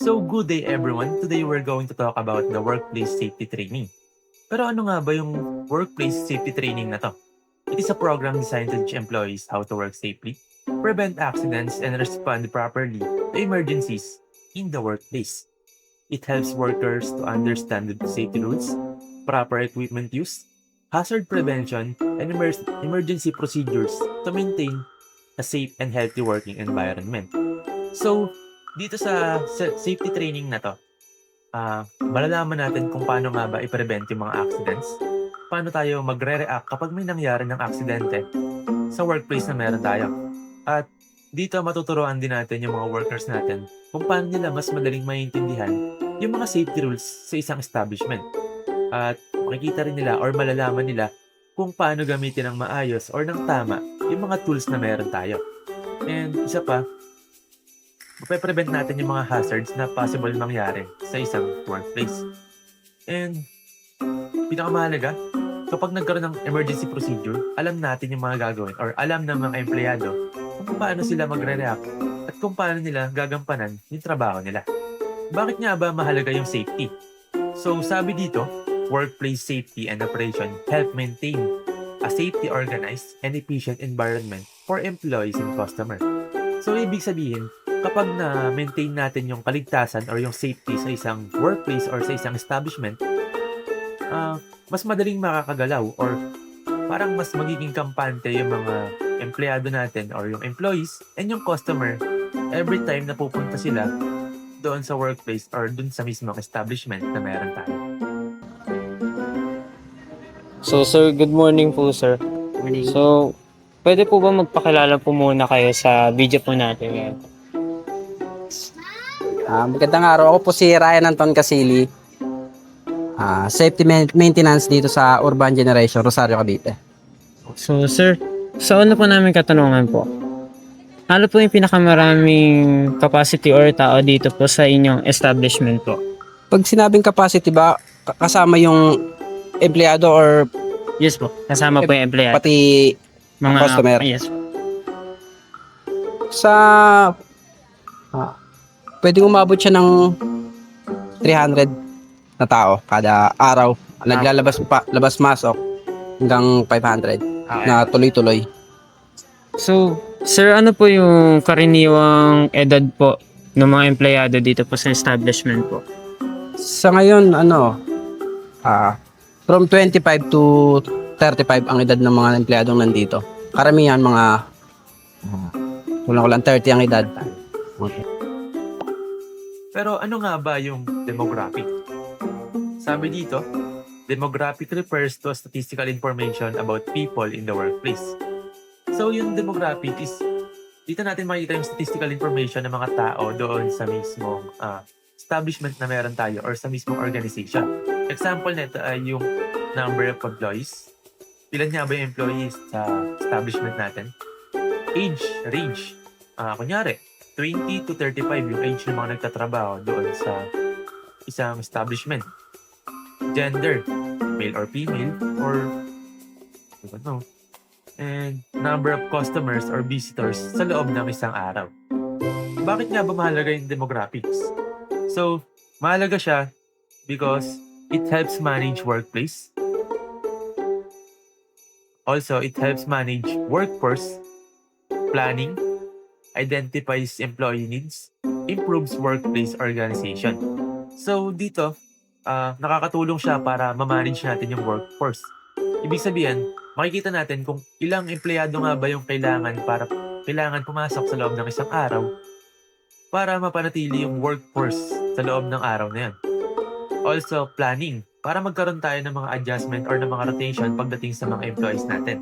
So, good day everyone. Today we're going to talk about the workplace safety training. Pero ano nga ba yung workplace safety training na to? It is a program designed to teach employees how to work safely, prevent accidents, and respond properly to emergencies in the workplace. It helps workers to understand the safety rules, proper equipment use, hazard prevention, and emergency procedures to maintain a safe and healthy working environment. So, dito sa safety training na to, malalaman natin kung paano nga ba i-prevent yung mga accidents, paano tayo magre-react kapag may nangyari ng aksidente sa workplace na meron tayo. At dito matuturuan din natin yung mga workers natin kung paano nila mas madaling maintindihan yung mga safety rules sa isang establishment. At makikita rin nila or malalaman nila kung paano gamitin ng maayos or ng tama yung mga tools na meron tayo. And isa pa, mape-prevent natin yung mga hazards na possible mangyari sa isang workplace. And pinakamahalaga, kapag nagkaroon ng emergency procedure, alam natin yung mga gagawin or alam ng mga empleyado kung paano sila magre-react at kung paano nila gagampanan yung trabaho nila. Bakit nga ba mahalaga yung safety? So sabi dito, workplace safety and operation help maintain a safety organized and efficient environment for employees and customer. So ibig sabihin, kapag na-maintain natin yung kaligtasan or yung safety sa isang workplace or sa isang establishment, mas madaling makakagalaw or parang mas magiging kampante yung mga empleyado natin or yung employees and yung customer every time na pupunta sila doon sa workplace or doon sa mismong establishment na meron tayo. So, sir, good morning po, sir. Morning. So, pwede po ba magpakilala po muna kayo sa video po natin ngayon? Magandang araw. Ako po si Ryan Anton Casili. Safety maintenance dito sa Urban Generation, Rosario, Cavite. So, sir, sa una po namin katanungan po, ano po yung pinakamaraming capacity or tao dito po sa inyong establishment po? Pag sinabing capacity ba, kasama yung empleyado or Yes po, kasama po yung empleyado. pati Mga customer? Yes po. sa pwedeng umabot siya ng 300 na tao kada araw. Naglalabas pa, labas-masok hanggang 500 na tuloy-tuloy. So, sir, ano po yung karaniwang edad po ng mga empleyado dito po sa establishment po? Sa ngayon, from 25 to 35 ang edad ng mga empleyadong nandito. Karamihan mga kulang-kulang 30 ang edad. Okay. Pero ano nga ba yung demographic? Sabi dito, demographic refers to statistical information about people in the workplace. So yung demographic is, dito natin makikita yung statistical information ng mga tao doon sa mismong establishment na meron tayo or sa mismong organization. Example nito ay yung number of employees. Ilan nga ba yung employees sa establishment natin? Age, range. Kunyari, 20 to 35 yung age ng mga nagtatrabaho doon sa isang establishment. Gender, male or female, or I don't know. And number of customers or visitors sa loob ng isang araw. Bakit nga ba mahalaga yung demographics? So, mahalaga siya because it helps manage workplace. Also, it helps manage workforce planning, identifies employee needs, improves workplace organization. So, dito, nakakatulong siya para ma-manage natin yung workforce. Ibig sabihin, makikita natin kung ilang empleyado nga ba yung kailangan pumasok sa loob ng isang araw para mapanatili yung workforce sa loob ng araw na yan. Also, planning, para magkaroon tayo ng mga adjustment or ng mga rotation pagdating sa mga employees natin.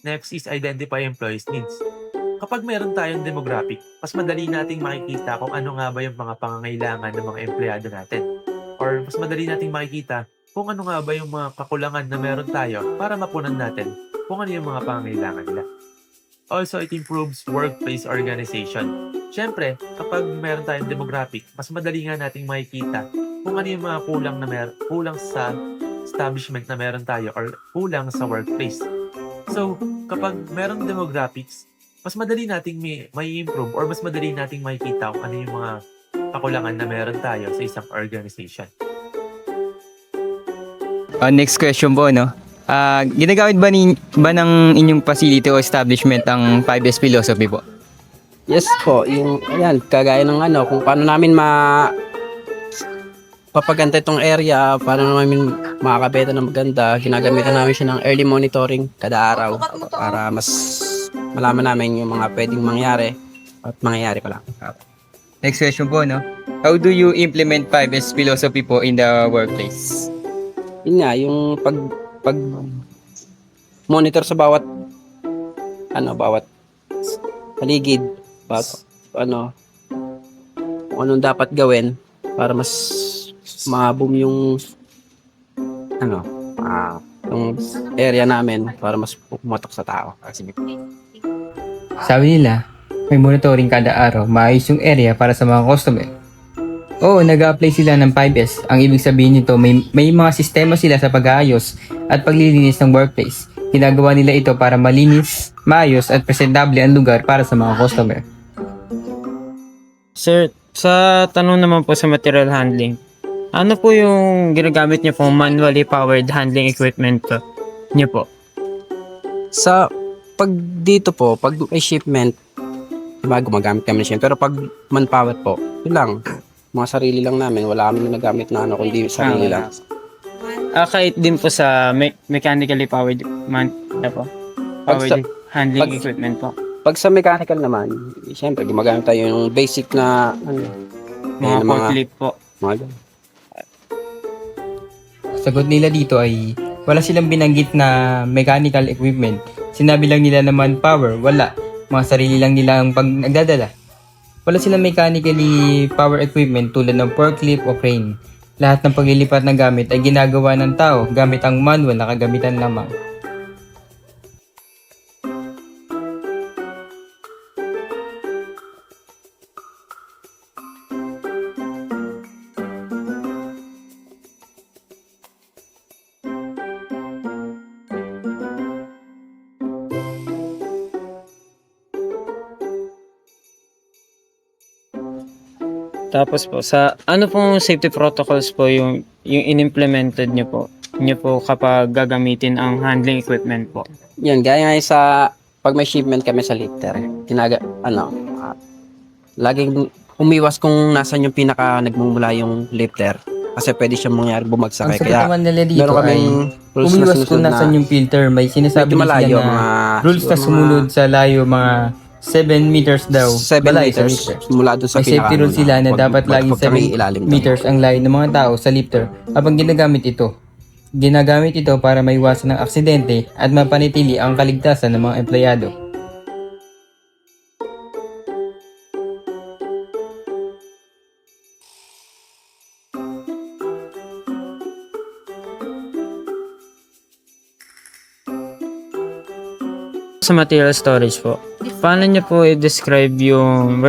Next is identify employees' needs. Kapag meron tayong demographic, mas madali nating makikita kung ano nga ba yung mga pangangailangan ng mga empleyado natin. Or mas madali nating makikita kung ano nga ba yung mga kakulangan na meron tayo para mapunan natin kung ano yung mga pangangailangan nila. Also, it improves workplace organization. Siyempre, kapag meron tayong demographic, mas madali nga nating makikita kung ano yung mga kulang sa establishment na meron tayo or kulang sa workplace. So, kapag meron demographics, mas madali nating may improve or mas madali nating makikita kung ano yung mga kakulangan na meron tayo sa isang organization. Next question po, no? Ginagamit ba ng inyong facility o establishment ang 5S philosophy po? Yes po, yung ayan, kagaya ng kung paano namin papaganda itong area, paano namin makakabenta ng maganda, ginagamitan namin siya ng early monitoring kada araw para mas malaman namin yung mga pwedeng mangyari at mangyayari pa lang. Next question po, no? How do you implement 5S philosophy po in the workplace? Yun nga, yung pag monitor sa bawat paligid, kung anong dapat gawin para mas ma-boom yung yung area namin para mas pumatok sa tao. Sabi nila, may monitoring kada araw, maayos yung area para sa mga customer. Oo, nag-a-apply sila ng 5S. Ang ibig sabihin nito, may mga sistema sila sa pag-aayos at paglilinis ng workplace. Ginagawa nila ito para malinis, maayos at presentable ang lugar para sa mga customer. Sir, sa tanong naman po sa material handling, ano po yung ginagamit niyo po manually powered handling equipment po niyo po? Sa pag dito po, pag may shipment, diba, gumagamit kami ng shipment. Pero pag manpower po, yun lang. Mga sarili lang namin. Wala kami nagamit na kundi sarili lang. Kahit din po sa mechanically powered po? Powered handling equipment po? Pag sa mechanical naman, siyempre, gumagamit tayo yung basic na Mga forklift po. mga Sagot nila dito ay wala silang binanggit na mechanical equipment. Sinabi lang nila na manpower, wala. Mga sarili lang nila ang pag nagdadala. Wala silang mechanically power equipment tulad ng forklift o crane. Lahat ng paglilipat ng gamit ay ginagawa ng tao gamit ang manual na kagamitan lamang. Tapos po, sa ano pong safety protocols po yung in-implemented niyo po kapag gagamitin ang handling equipment po? Yan, gaya nga sa pag may shipment kami sa lifter, laging umiwas kung nasan yung pinaka nagmumula yung lifter. Kasi pwede siyang mangyari bumagsak. Ang Kaya sagot naman nila dito meron ay kaming rules na umiwas kung sinusunod nasan yung filter. May sinasabi medyo din malayo, sila na mga rules na siguro sumunod sa layo mga 7 meters daw. 7 Malayo sa meters lifter. mula doon sa May safety rule sila na dapat laging 7 meters ang layo ng mga tao sa lifter habang ginagamit ito. Ginagamit ito para maiwasan ng aksidente at mapanatili ang kaligtasan ng mga empleyado. Sa material storage po, paano niyo po i-describe yung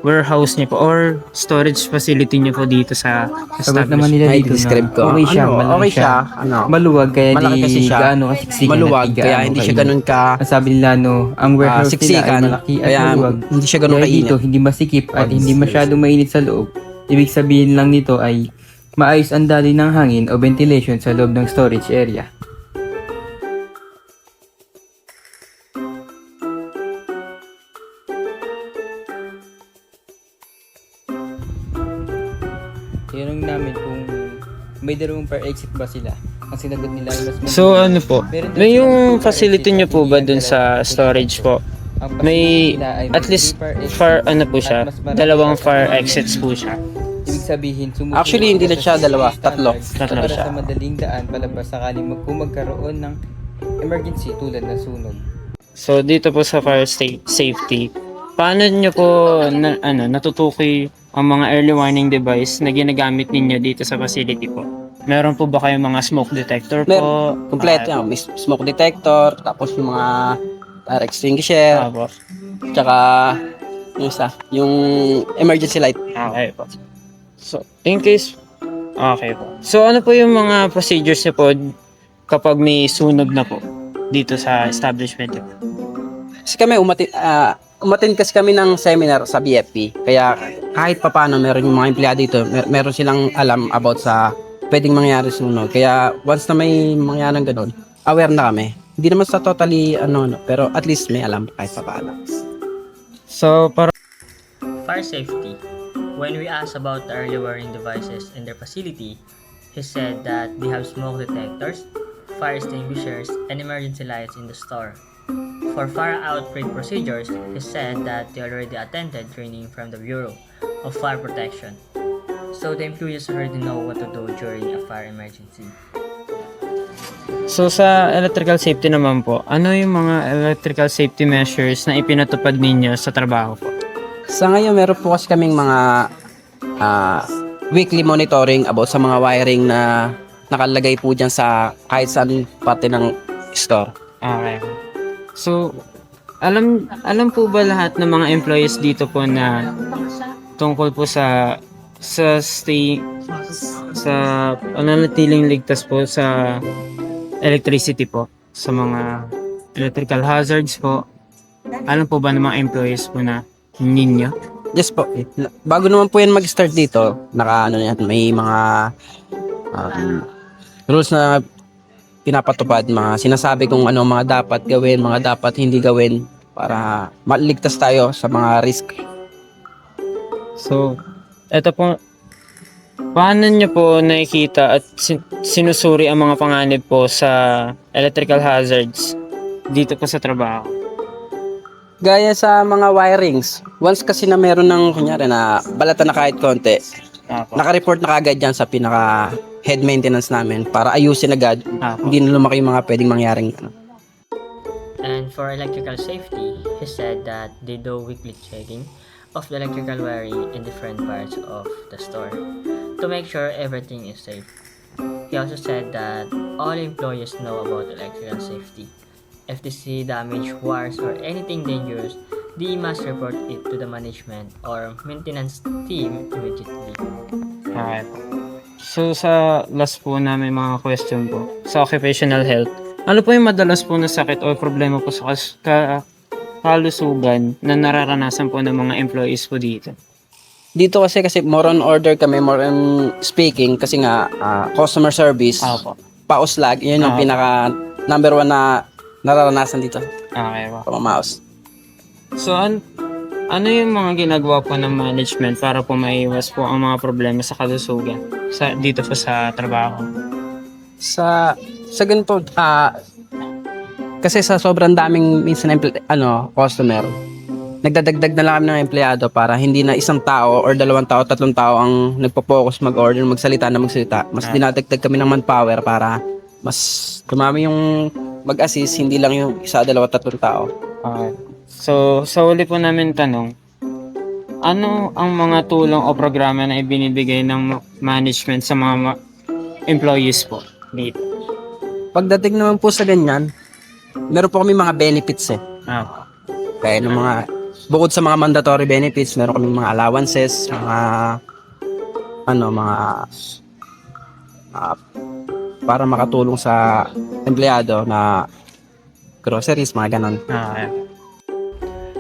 warehouse niyo po or storage facility niyo po dito sa Sagot naman establishment? nila May dito describe ko. na okay siya, malaki okay siya. siya. Maluwag kaya Malaki kasi di siya. gaano kasiksikan Maluwag, at di kaya gaano hindi siya kainit. ganun ka Ang sabi nila ang warehouse nila ay siksikan. malaki at Kaya maluwag. hindi siya ganun Kaya dito kainit. hindi masikip at hindi masyadong mainit sa loob. Ibig sabihin lang nito ay maayos ang daloy ng hangin o ventilation sa loob ng storage area. Tinanong namin kung may dalawang per exit ba sila. Ang sinagot nila ay mas mabilis. So ano po, Meron daw may silang yung per facility exit niyo at po hindi ba yan dun sa dalawang storage po? Ang May facility nila ay at least 3 per exit far ano po at siya, mas marami dalawang pa fire sa exits po siya. Ibig sabihin, sumusunod Actually, hindi na sa siya safety dalawa, standards tatlo para siya. sa madaling daan palabas sakaling kung magkaroon ng emergency tulad ng sunog. So dito po sa fire safety, paano niyo po natutukoy ang mga early warning device na ginagamit ninyo dito sa facility po? Meron po ba kayong mga smoke detector po? Kompleto yan. May smoke detector, tapos yung mga fire extinguisher, Tapos, tsaka yung emergency light. okay po. So, in case, okay po. So, ano po yung mga procedures niyo po kapag may sunog na po dito sa establishment niyo? Kasi kami umatin kasi kami ng seminar sa BFP. Kaya kahit papaano meron yung mga empleyado dito, meron silang alam about sa pwedeng mangyari sunod. Kaya once na may mangyaring ganun, aware na kami. Hindi naman sa totally pero at least may alam kahit papaano. So, para Fire safety. When we asked about the early warning devices in their facility, he said that they have smoke detectors, fire extinguishers, and emergency lights in the store. For fire outbreak procedures, he said that they already attended training from the Bureau of Fire Protection. So the employees already know what to do during a fire emergency. So sa electrical safety naman po, ano yung mga electrical safety measures na ipinatupad ninyo sa trabaho po? Sa ngayon, meron po kasi kaming mga weekly monitoring about sa mga wiring na nakalagay po dyan sa kahit saan parte ng store. Okay. So, alam po ba lahat ng mga employees dito po na tungkol po sa nanatiling ligtas po sa electricity po, sa mga electrical hazards po? Alam po ba ng mga employees po na ninyo? Yes po. Bago naman po yan mag-start dito, may mga rules na pinapatupad, mga sinasabi kung ano mga dapat gawin, mga dapat hindi gawin para maligtas tayo sa mga risk. So, eto po, paano nyo po nakikita at sinusuri ang mga panganib po sa electrical hazards dito po sa trabaho? Gaya sa mga wirings, once kasi na meron ng kunyari na balata na kahit konti, Apo. naka-report na kagad dyan sa pinaka head maintenance namin para ayusin agad, Apo. hindi na lumaki yung mga pwedeng mangyaring And for electrical safety, he said that they do weekly checking of the electrical wiring in different parts of the store to make sure everything is safe. He also said that all employees know about electrical safety. If they see damaged wires or anything dangerous, they must report it to the management or maintenance team immediately. Okay po. So, sa last po namin mga question po, sa occupational health, ano po yung madalas po na sakit o problema po sa kalusugan na nararanasan po ng mga employees po dito? Dito kasi more on order kami, more on speaking kasi nga customer service, Apo. pauslag, yun yung Apo. pinaka number one na nararanasan dito Okay po. pamamaos. So, ano yung mga ginagawa po ng management para po maiwas po ang mga problema sa kalusugan dito po sa trabaho? Sa ganito, kasi sa sobrang daming minsan customer, nagdadagdag na lang kami ng empleyado para hindi na isang tao or dalawang tao, tatlong tao ang nagpo-focus mag-order, magsalita. Mas dinadagdag kami ng manpower para mas dumami yung mag-assist, hindi lang yung isa, dalawa, tatlong tao. Okay. So, sa uli po namin tanong, ano ang mga tulong o programa na ibinibigay ng management sa mga employees po dito? Pagdating naman po sa ganyan, meron po kami mga benefits Ah, Kaya ng mga, bukod sa mga mandatory benefits, meron kami mga allowances, para makatulong sa empleyado na groceries, mga ganon. yeah.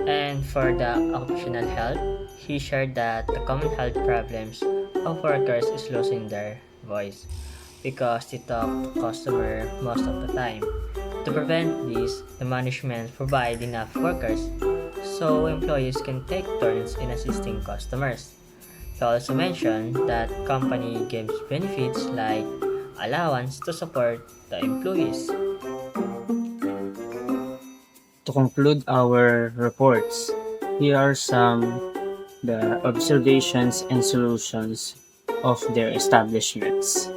And for the occupational health, he shared that the common health problems of workers is losing their voice because they talk to customer most of the time. To prevent this, the management provide enough workers so employees can take turns in assisting customers. He also mentioned that company gives benefits like allowance to support the employees. To conclude our reports, here are some the observations and solutions of their establishments.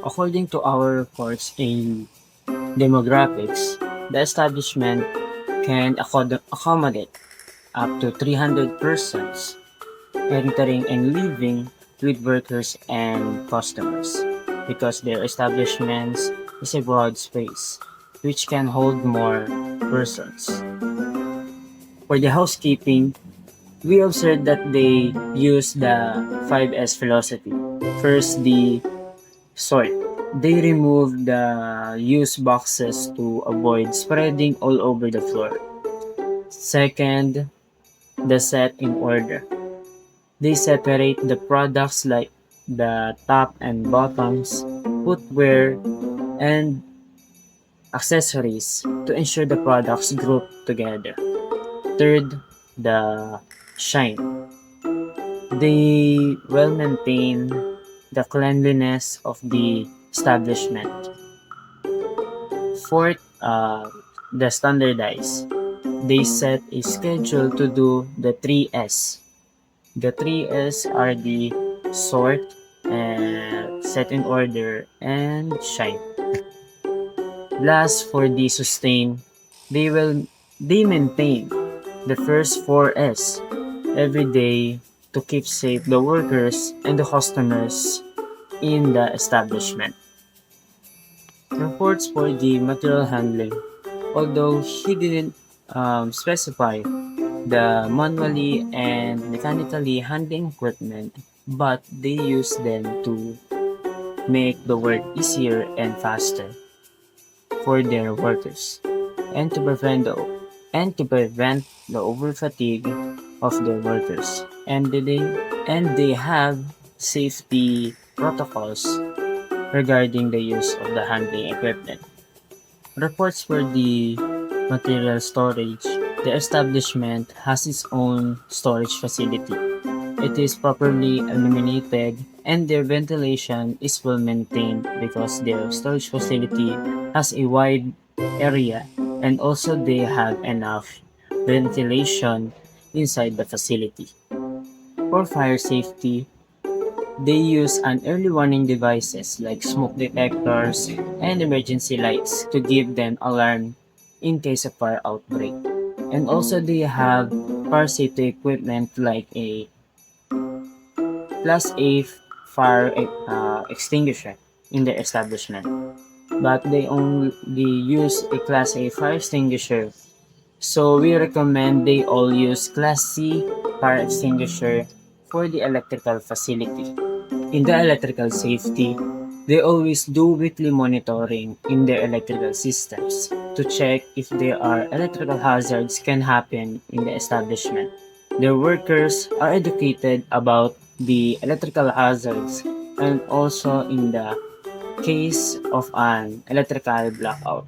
According to our reports in demographics, the establishment can accommodate up to 300 persons entering and leaving with workers and customers because their establishments is a broad space which can hold more persons. For the housekeeping, we observed that they use the 5S philosophy. First, the sort. They remove the used boxes to avoid spreading all over the floor. Second, the set in order. They separate the products like the top and bottoms, footwear, and accessories to ensure the products group together. Third, the shine. They well maintain the cleanliness of the establishment. Fourth, the standardize. They set a schedule to do the 3S. The 3S are the sort, and set in order, and shine. Last, for the sustain, they maintain the first 4S every day to keep safe the workers and the customers in the establishment. Reports for the material handling. Although he didn't specify the manually and mechanically handling equipment, but they use them to make the work easier and faster for their workers and to prevent the over fatigue of their workers. And they have safety protocols regarding the use of the handling equipment. Reports for the material storage. The establishment has its own storage facility. It is properly illuminated and their ventilation is well maintained because their storage facility has a wide area and also they have enough ventilation inside the facility. For fire safety, they use an early warning devices like smoke detectors and emergency lights to give them alarm in case of fire outbreak. And also they have fire safety equipment like a Class A fire extinguisher in their establishment. But they only use a Class A fire extinguisher. So we recommend they all use Class C fire extinguisher for the electrical facility. In the electrical safety, they always do weekly monitoring in their electrical systems to check if there are electrical hazards can happen in the establishment. Their workers are educated about the electrical hazards and also in the case of an electrical blackout.